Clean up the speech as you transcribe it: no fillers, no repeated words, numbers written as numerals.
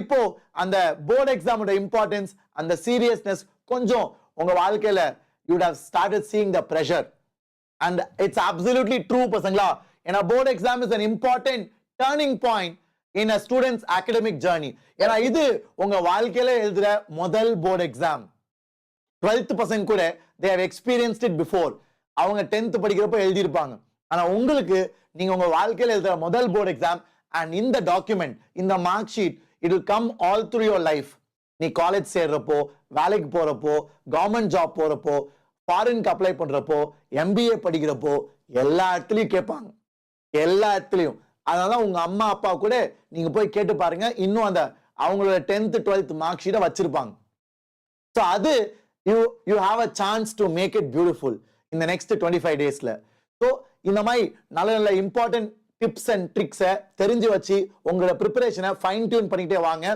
இப்போ அந்த board எக்ஸாமோட importance, அந்த சீரியஸ்னஸ் கொஞ்சம் உங்க வாழ்க்கையில you would have started seeing the pressure. And it's absolutely true பசங்களா. ஏன்னா board exam is an important turning point in a student's academic journey. ஏன்னா இது உங்க வாழ்க்கையில எழுதுற முதல் போர்டு எக்ஸாம். 12th பசங்க கூட they have experienced it before. அவங்க 10th படிக்கிறப்ப எழுதியிருப்பாங்க. ஆனா உங்களுக்கு நீங்க உங்க வாழ்க்கையில எழுதுற முதல் போர்டு எக்ஸாம், and இந்த டாக்குமெண்ட், இந்த mark sheet, it will come all through your life. நீ காலேஜ் சேர்றப்போ, வேலைக்கு போறப்போ, கவர்மெண்ட் ஜாப் போறப்போ, ஃபாரினுக்கு அப்ளை பண்றப்போ, MBA படிக்கிறப்போ, எல்லா இடத்துலயும் கேட்பாங்க. எல்லா இடத்துலயும். அதனால உங்க அம்மா அப்பா கூட நீங்க போய் கேட்டு பாருங்க, இன்னும் அந்த அவங்களோட 10th 12th மார்க் ஷீட்டை வச்சிருப்பாங்க. ஸோ அது you have a chance to make it beautiful in the next 25 daysல. So இந்த மாதிரி நல்ல நல்ல இம்பார்ட்டன்ட் டிப்ஸ் அண்ட் ட்ரிக்ஸை தெரிஞ்சு வச்சு உங்களோட ப்ரிப்பரேஷனை ஃபைன் டியூன் பண்ணிக்கிட்டே வாங்க.